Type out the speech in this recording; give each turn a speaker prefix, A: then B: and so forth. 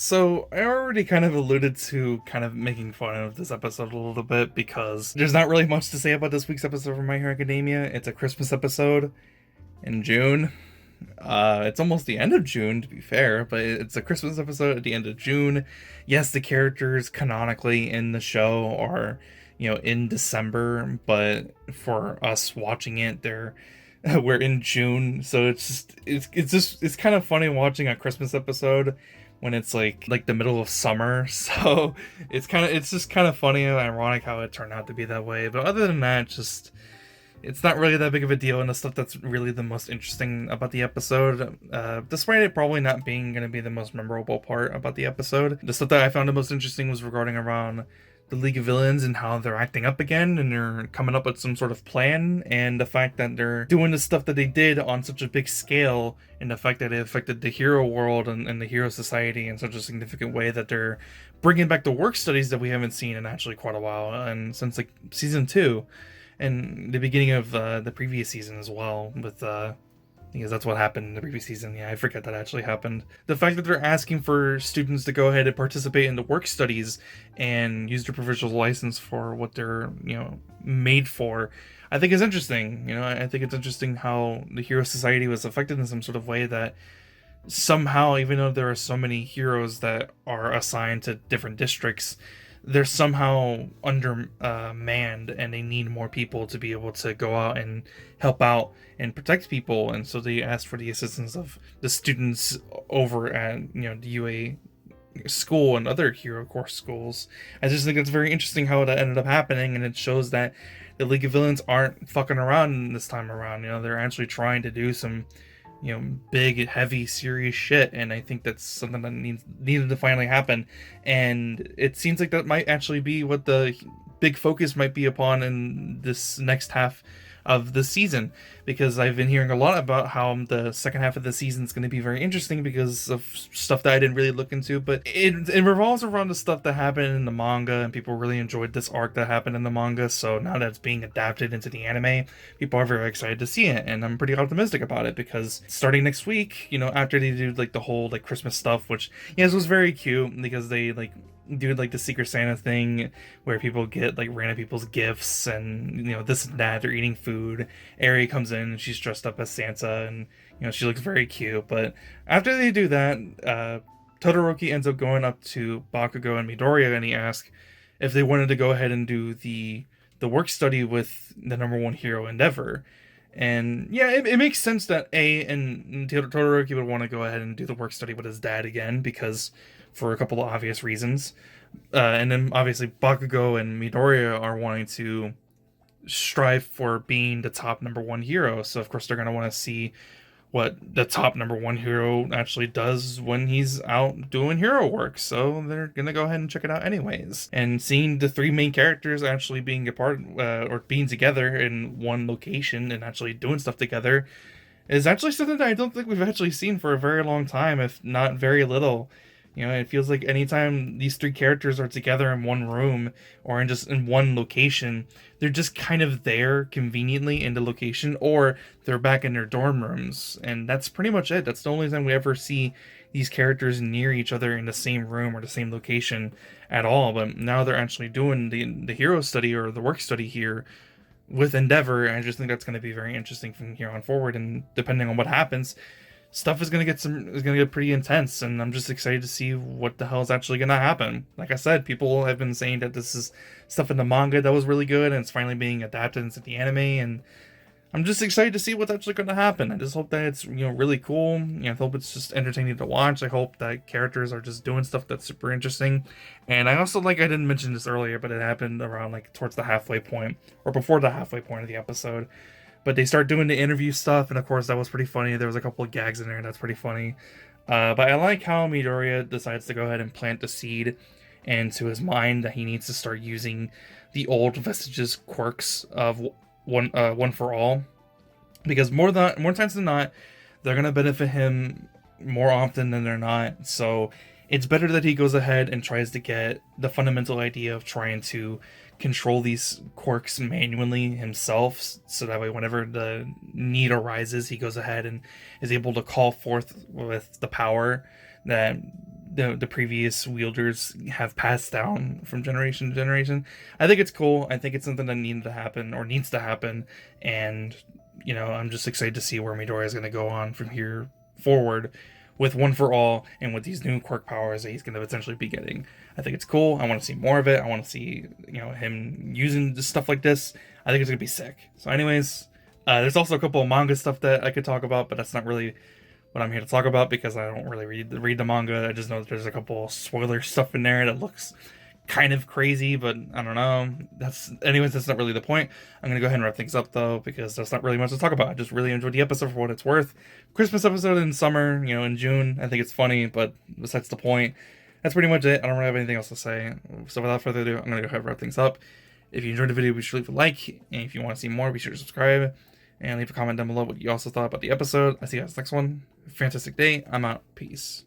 A: So I already kind of alluded to kind of making fun of this episode a little bit because there's not really much to say about this week's episode from My Hero Academia. It's a Christmas episode in June. It's almost the end of June, to be fair, but it's a Christmas episode at the end of June. Yes, the characters canonically in the show are, in December, but for us watching it, we're in June, so it's kind of funny watching a Christmas episode when it's like the middle of summer. So it's just kind of funny and ironic how it turned out to be that way. But other than that, it's not really that big of a deal, and the stuff that's really the most interesting about the episode, despite it probably not being going to be the most memorable part about the episode, the stuff that I found the most interesting was regarding around the League of Villains and how they're acting up again and they're coming up with some sort of plan, and the fact that they're doing the stuff that they did on such a big scale, and the fact that it affected the hero world and the hero society in such a significant way that they're bringing back the work studies that we haven't seen in actually quite a while, and since like season 2 and the beginning of the previous season as well, with because that's what happened in the previous season. Yeah, I forget that actually happened. The fact that they're asking for students to go ahead and participate in the work studies and use their provisional license for what they're, made for, I think is interesting. I think it's interesting how the hero society was affected in some sort of way that somehow, even though there are so many heroes that are assigned to different districts, they're somehow undermanned and they need more people to be able to go out and help out and protect people, and so they asked for the assistance of the students over at the UA school and other hero course schools. I just think it's very interesting how that ended up happening, and it shows that the League of Villains aren't fucking around this time around. They're actually trying to do some big, heavy, serious shit, and I think that's something that needed to finally happen. And it seems like that might actually be what the big focus might be upon in this next half of the season, because I've been hearing a lot about how the second half of the season is going to be very interesting because of stuff that I didn't really look into, but it revolves around the stuff that happened in the manga, and people really enjoyed this arc that happened in the manga. So now that it's being adapted into the anime, people are very excited to see it, and I'm pretty optimistic about it, because starting next week, after they do like the whole like Christmas stuff, which yes was very cute, because they like do like the Secret Santa thing where people get like random people's gifts and this and that, they're eating food. Eri comes in and she's dressed up as Santa, and she looks very cute. But after they do that, Todoroki ends up going up to Bakugo and Midoriya, and he asks if they wanted to go ahead and do the work study with the number one hero Endeavor. And yeah, it makes sense that Todoroki would want to go ahead and do the work study with his dad again, because for a couple of obvious reasons. And then obviously Bakugo and Midoriya are wanting to strive for being the top number one hero. So of course they're going to want to see what the top number one hero actually does when he's out doing hero work. So they're going to go ahead and check it out anyways. And seeing the three main characters actually being apart or being together in one location and actually doing stuff together is actually something that I don't think we've actually seen for a very long time, if not very little. It feels like anytime these three characters are together in one room or in one location, they're just kind of there conveniently in the location, or they're back in their dorm rooms. And that's pretty much it. That's the only time we ever see these characters near each other in the same room or the same location at all. But now they're actually doing the hero study or the work study here with Endeavor. And I just think that's going to be very interesting from here on forward. And depending on what happens, stuff is gonna get pretty intense, and I'm just excited to see what the hell is actually gonna happen. Like I said, people have been saying that this is stuff in the manga that was really good, and it's finally being adapted into the anime, and I'm just excited to see what's actually gonna happen. I just hope that it's really cool. I hope it's just entertaining to watch. I hope that characters are just doing stuff that's super interesting. And I also, like, I didn't mention this earlier, but it happened around like towards the halfway point or before the halfway point of the episode. But they start doing the interview stuff, and of course that was pretty funny. There was a couple of gags in there, and that's pretty funny. But I like how Midoriya decides to go ahead and plant the seed into his mind that he needs to start using the old vestiges quirks of one for all, because more times than not, they're gonna benefit him more often than they're not. So it's better that he goes ahead and tries to get the fundamental idea of trying to control these quirks manually himself, so that way whenever the need arises, he goes ahead and is able to call forth with the power that the previous wielders have passed down from generation to generation. I think it's cool. I think it's something that needed to happen or needs to happen, and I'm just excited to see where Midoriya is going to go on from here forward with One for All and with these new quirk powers that he's going to potentially be getting. I think it's cool. I want to see more of it. I want to see him using stuff like this. I think it's going to be sick. So anyways, there's also a couple of manga stuff that I could talk about, but that's not really what I'm here to talk about because I don't really read the manga. I just know that there's a couple spoiler stuff in there that looks kind of crazy, but I don't know. That's not really the point. I'm gonna go ahead and wrap things up though, because there's not really much to talk about. I just really enjoyed the episode for what it's worth. Christmas episode in summer, in June. I think it's funny, but besides the point, that's pretty much it. I don't really have anything else to say. So without further ado, I'm gonna go ahead and wrap things up. If you enjoyed the video, be sure to leave a like, and if you want to see more, be sure to subscribe and leave a comment down below what you also thought about the episode. I'll see you guys next one. Fantastic day. I'm out. Peace.